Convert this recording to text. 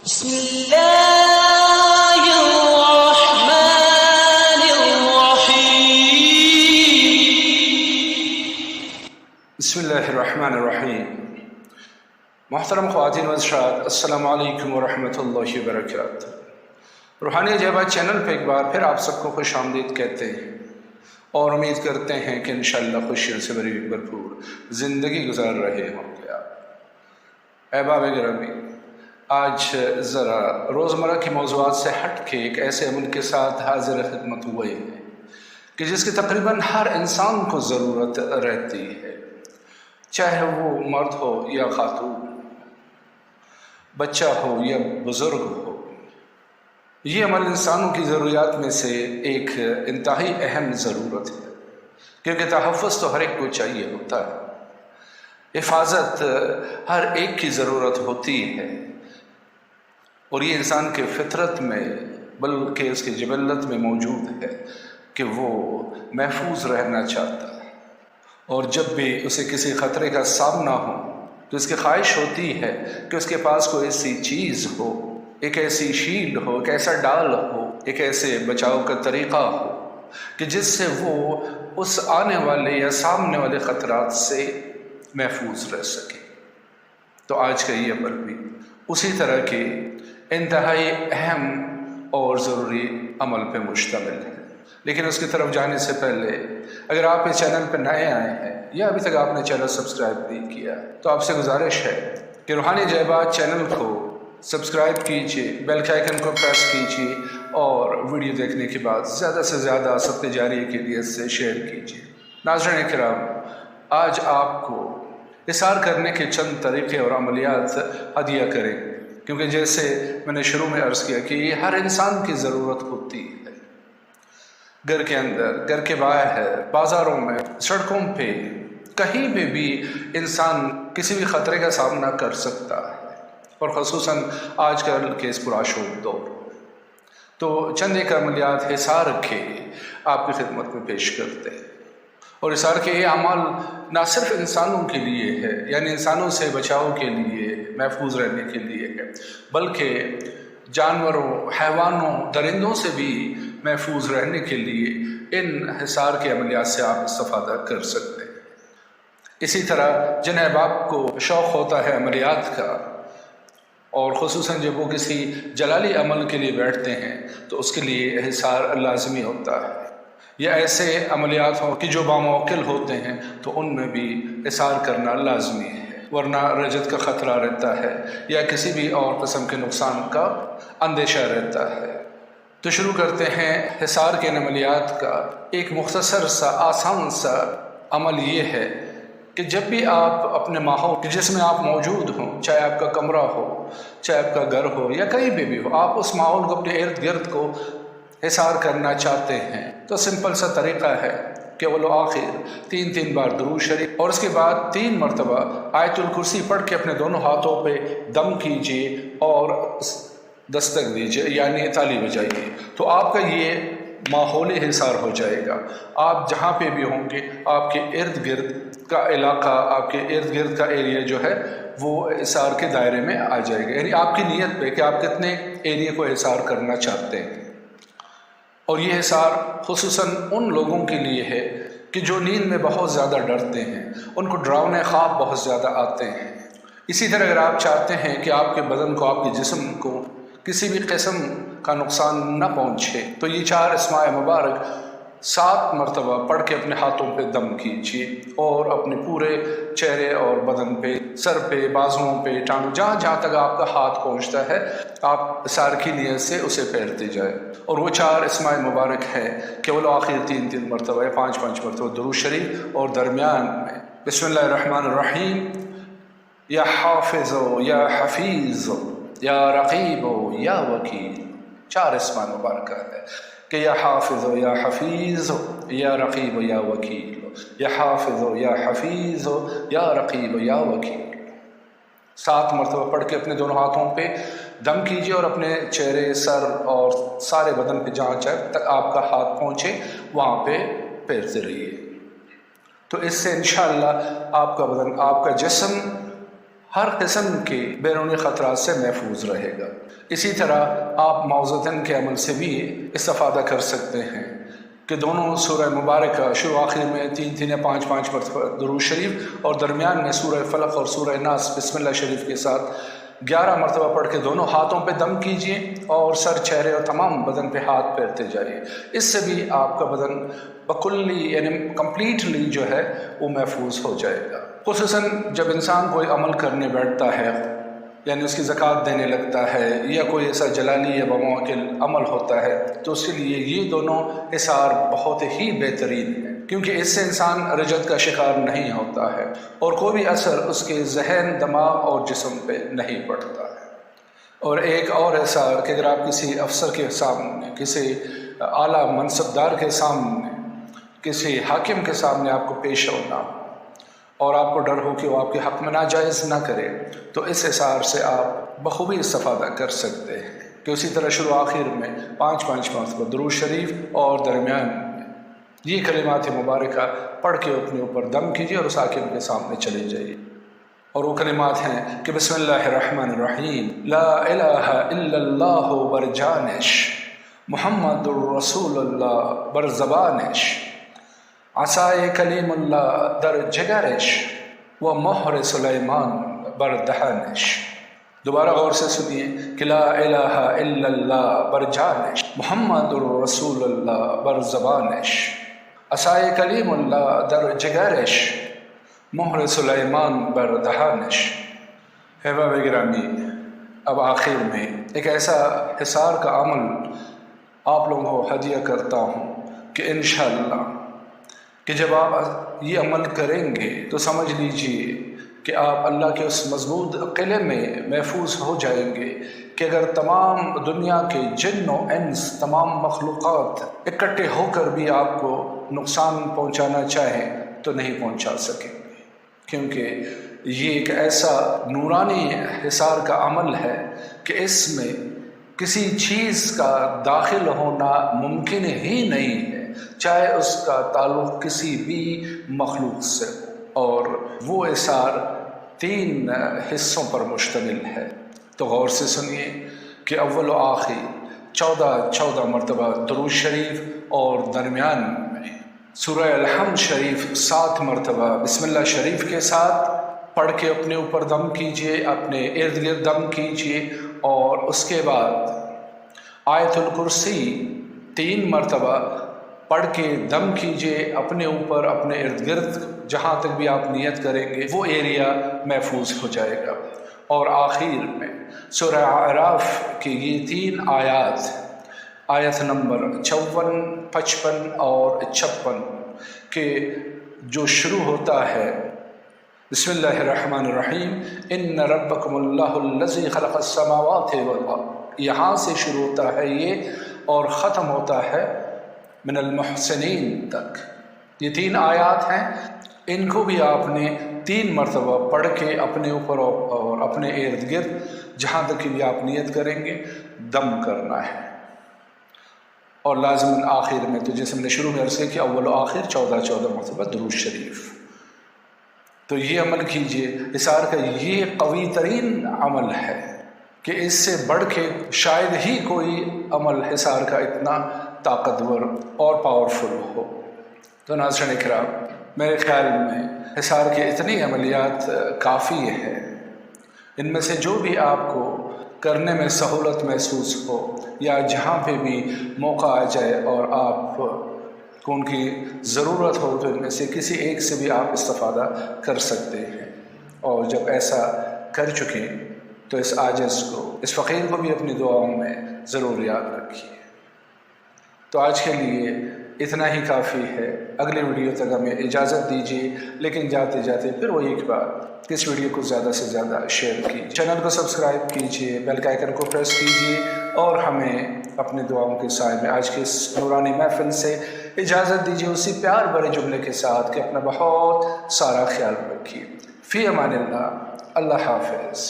بسم اللہ الرحمن الرحیم۔ بسم اللہ الرحمن الرحیم۔ محترم خواتین و حضرات، السلام علیکم ورحمۃ اللہ وبرکاتہ۔ روحانی عجائبات چینل پہ ایک بار پھر آپ سب کو خوش آمدید کہتے ہیں اور امید کرتے ہیں کہ انشاءاللہ خوشیوں سے بھرپور زندگی گزار رہے ہوں گے آپ۔ احباب گرامی، آج ذرا روزمرہ کی موضوعات سے ہٹ کے ایک ایسے عمل کے ساتھ حاضر خدمت ہوئے ہیں کہ جس کی تقریباً ہر انسان کو ضرورت رہتی ہے، چاہے وہ مرد ہو یا خاتون، بچہ ہو یا بزرگ ہو۔ یہ عمل انسانوں کی ضروریات میں سے ایک انتہائی اہم ضرورت ہے، کیونکہ تحفظ تو ہر ایک کو چاہیے ہوتا ہے، حفاظت ہر ایک کی ضرورت ہوتی ہے، اور یہ انسان کے فطرت میں بلکہ اس کی جبلت میں موجود ہے کہ وہ محفوظ رہنا چاہتا ہے، اور جب بھی اسے کسی خطرے کا سامنا ہو تو اس کی خواہش ہوتی ہے کہ اس کے پاس کوئی ایسی چیز ہو، ایک ایسی شیلڈ ہو، ایک ایسا ڈال ہو، ایک ایسے بچاؤ کا طریقہ ہو کہ جس سے وہ اس آنے والے یا سامنے والے خطرات سے محفوظ رہ سکے۔ تو آج کا یہ عمل بھی اسی طرح کے انتہائی اہم اور ضروری عمل پہ مشتمل ہے۔ لیکن اس کی طرف جانے سے پہلے اگر آپ اس چینل پہ نئے آئے ہیں یا ابھی تک آپ نے چینل سبسکرائب نہیں کیا تو آپ سے گزارش ہے کہ روحانی عجائبات چینل کو سبسکرائب کیجیے، بیل کے آئیکن کو پریس کیجیے، اور ویڈیو دیکھنے کے بعد زیادہ سے زیادہ صدقہ جاریہ کے لیے سے شیئر کیجیے۔ ناظرین کرام، آج آپ کو اثار کرنے کے چند طریقے اور عملیات ہدیہ کریں، کیونکہ جیسے میں نے شروع میں عرض کیا کہ یہ ہر انسان کی ضرورت ہوتی ہے۔ گھر کے اندر، گھر کے باہر، بازاروں میں، سڑکوں پہ، کہیں پہ بھی انسان کسی بھی خطرے کا سامنا کر سکتا ہے، اور خصوصاً آج کل کے اس پرآشوب دور۔ تو چند ایک عملیات حصار کے آپ کی خدمت میں پیش کرتے ہیں، اور حصار کے یہ اعمال نہ صرف انسانوں کے لیے ہے، یعنی انسانوں سے بچاؤ کے لیے، محفوظ رہنے کے لیے ہے، بلکہ جانوروں، حیوانوں، درندوں سے بھی محفوظ رہنے کے لیے ان حصار کے عملیات سے آپ استفادہ کر سکتے ہیں۔ اسی طرح جن احباب کو شوق ہوتا ہے عملیات کا، اور خصوصاً جب وہ کسی جلالی عمل کے لیے بیٹھتے ہیں تو اس کے لیے حصار لازمی ہوتا ہے، یا ایسے عملیات ہوں کہ جو باموکل ہوتے ہیں تو ان میں بھی حصار کرنا لازمی ہے، ورنہ رجت کا خطرہ رہتا ہے یا کسی بھی اور قسم کے نقصان کا اندیشہ رہتا ہے۔ تو شروع کرتے ہیں حصار کے عملیات کا۔ ایک مختصر سا آسان سا عمل یہ ہے کہ جب بھی آپ اپنے ماحول جس میں آپ موجود ہوں، چاہے آپ کا کمرہ ہو، چاہے آپ کا گھر ہو یا کہیں بھی ہو، آپ اس ماحول کو، اپنے ارد گرد کو حصار کرنا چاہتے ہیں، تو سمپل سا طریقہ ہے کہ اول و آخر 3 بار درود شریف، اور اس کے بعد 3 مرتبہ آیت الکرسی پڑھ کے اپنے دونوں ہاتھوں پہ دم کیجیے اور دستک دیجیے، یعنی تالی بجائیے، تو آپ کا یہ ماحولی حصار ہو جائے گا۔ آپ جہاں پہ بھی ہوں گے، آپ کے ارد گرد کا علاقہ، آپ کے ارد گرد کا ایریا جو ہے وہ حصار کے دائرے میں آ جائے گا، یعنی آپ کی نیت پہ کہ آپ کتنے ایریا کو حصار کرنا چاہتے ہیں۔ اور یہ حصار خصوصاً ان لوگوں کے لیے ہے کہ جو نیند میں بہت زیادہ ڈرتے ہیں، ان کو ڈراؤنے خواب بہت زیادہ آتے ہیں۔ اسی طرح اگر آپ چاہتے ہیں کہ آپ کے بدن کو، آپ کے جسم کو کسی بھی قسم کا نقصان نہ پہنچے، تو یہ 4 اسماء مبارک 7 مرتبہ پڑھ کے اپنے ہاتھوں پہ دم کیجیے، اور اپنے پورے چہرے اور بدن پہ، سر پہ، بازوؤں پہ، ٹانگوں، جہاں جہاں تک آپ کا ہاتھ پہنچتا ہے آپ حصار کی نیت سے اسے پھیرتے جائیں۔ اور وہ 4 اسماء مبارک ہے کہ اول آخر 3 مرتبہ یا 5 مرتبہ درود شریف، اور درمیان میں بسم اللہ الرحمن الرحیم، یا حافظ یا حفیظ یا رقیب یا وکیل۔ 4 اسماء مبارکہ ہے کہ یا حافظ یا حفیظ یا رقیب یا وکیل، یا حافظ یا حفیظ یا رقیب یا وکیل۔ 7 مرتبہ پڑھ کے اپنے دونوں ہاتھوں پہ دم کیجیے، اور اپنے چہرے، سر اور سارے بدن پہ جہاں تک آپ کا ہاتھ پہنچے وہاں پہ پھیرتے رہیے۔ تو اس سے انشاءاللہ آپ کا بدن، آپ کا جسم ہر قسم کے بیرونی خطرات سے محفوظ رہے گا۔ اسی طرح آپ موزتن کے عمل سے بھی استفادہ کر سکتے ہیں کہ دونوں سورہ مبارکہ شروع آخر میں 3 یا 5 مرتبہ درود شریف اور درمیان میں سورہ فلق اور سورہ ناس بسم اللہ شریف کے ساتھ 11 مرتبہ پڑھ کے دونوں ہاتھوں پہ دم کیجئے اور سر، چہرے اور تمام بدن پہ ہاتھ پھیرتے جائیے۔ اس سے بھی آپ کا بدن بکلی یعنی کمپلیٹلی جو ہے وہ محفوظ ہو جائے گا۔ خصوصاً جب انسان کوئی عمل کرنے بیٹھتا ہے، یعنی اس کی زکوٰۃ دینے لگتا ہے یا کوئی ایسا جلالی یا بموکل عمل ہوتا ہے، تو اس کے لیے یہ دونوں حصار بہت ہی بہترین ہیں، کیونکہ اس سے انسان رجت کا شکار نہیں ہوتا ہے اور کوئی بھی اثر اس کے ذہن، دماغ اور جسم پہ نہیں پڑتا ہے۔ اور ایک اور حصار کہ اگر آپ کسی افسر کے سامنے، کسی اعلیٰ منصبدار کے سامنے، کسی حاکم کے سامنے آپ کو پیش ہونا ہو اور آپ کو ڈر ہو کہ وہ آپ کے حق میں ناجائز نہ کرے، تو اس حصار سے آپ بخوبی استفادہ کر سکتے ہیں کہ اسی طرح شروع آخر میں 5 مرتبہ درود شریف اور درمیان میں یہ کلمات مبارکہ پڑھ کے اپنے اوپر دم کیجیے اور اس حاکم کے سامنے چلے جائیے۔ اور وہ کلمات ہیں کہ بسم اللہ الرحمن الرحیم، لا الہ الا اللہ برجانش، محمد الرسول اللہ برزبانش، عصائے کلیم اللہ در جگرش و مہر سلیمان بر دہنش۔ دوبارہ غور سے سنیے کہ لا الہ الا اللہ بر جانش، محمد الرسول اللہ بر زبانش، عصائے کلیم اللہ در جگرش، مہر سلیمان بر دہنش۔ احباب گرامی، اب آخر میں ایک ایسا حصار کا عمل آپ لوگوں کو ہدیہ کرتا ہوں کہ انشاءاللہ کہ جب آپ یہ عمل کریں گے تو سمجھ لیجئے کہ آپ اللہ کے اس مضبوط قلعے میں محفوظ ہو جائیں گے کہ اگر تمام دنیا کے جن و انس، تمام مخلوقات اکٹھے ہو کر بھی آپ کو نقصان پہنچانا چاہیں تو نہیں پہنچا سکیں گے، کیونکہ یہ ایک ایسا نورانی حصار کا عمل ہے کہ اس میں کسی چیز کا داخل ہونا ممکن ہی نہیں ہے، چاہے اس کا تعلق کسی بھی مخلوق سے ہو، اور وہ حصار 3 حصوں پر مشتمل ہے۔ تو غور سے سنیے کہ اول و آخر 14 مرتبہ درود شریف اور درمیان میں سورہ الحمد شریف 7 مرتبہ بسم اللہ شریف کے ساتھ پڑھ کے اپنے اوپر دم کیجئے، اپنے ارد گرد دم کیجئے، اور اس کے بعد آیت الکرسی 3 مرتبہ پڑھ کے دم کیجئے اپنے اوپر، اپنے ارد گرد، جہاں تک بھی آپ نیت کریں گے وہ ایریا محفوظ ہو جائے گا۔ اور آخر میں سورہ اعراف کی یہ 3 آیات، آیت نمبر 54، 55 اور 56 کہ جو شروع ہوتا ہے بسم اللہ الرحمن الرحیم، ان ربکم اللہ الذی خلق السماوات والارض، یہاں سے شروع ہوتا ہے یہ اور ختم ہوتا ہے من المحسنین تک۔ یہ 3 آیات ہیں، ان کو بھی آپ نے 3 مرتبہ پڑھ کے اپنے اوپر اور اپنے ارد گرد جہاں تک بھی آپ نیت کریں گے دم کرنا ہے۔ اور لازماً آخر میں تو جیسے ہم نے شروع میں عرض کیا کہ اول و آخر 14 مرتبہ درود شریف۔ تو یہ عمل کیجئے، حصار کا یہ قوی ترین عمل ہے کہ اس سے بڑھ کے شاید ہی کوئی عمل حصار کا اتنا طاقتور اور پاورفل ہو۔ تو ناظرین اکرام، میرے خیال میں حصار کے اتنی عملیات کافی ہے، ان میں سے جو بھی آپ کو کرنے میں سہولت محسوس ہو یا جہاں پہ بھی موقع آ جائے اور آپ کو ان کی ضرورت ہو تو ان میں سے کسی ایک سے بھی آپ استفادہ کر سکتے ہیں۔ اور جب ایسا کر چکیں تو اس عاجز کو، اس فقیر کو بھی اپنی دعاؤں میں ضرور یاد رکھیے۔ تو آج کے لیے اتنا ہی کافی ہے، اگلے ویڈیو تک ہمیں اجازت دیجیے، لیکن جاتے جاتے پھر وہی ایک بات، اس ویڈیو کو زیادہ سے زیادہ شیئر کیجیے، چینل کو سبسکرائب کیجیے، بیل کا آئیکن کو پریس کیجیے، اور ہمیں اپنے دعاؤں کے سائے میں آج کی اس نورانی محفل سے اجازت دیجیے اسی پیار بھرے جملے کے ساتھ کہ اپنا بہت سارا خیال رکھیے۔ فی امان اللہ، اللہ حافظ۔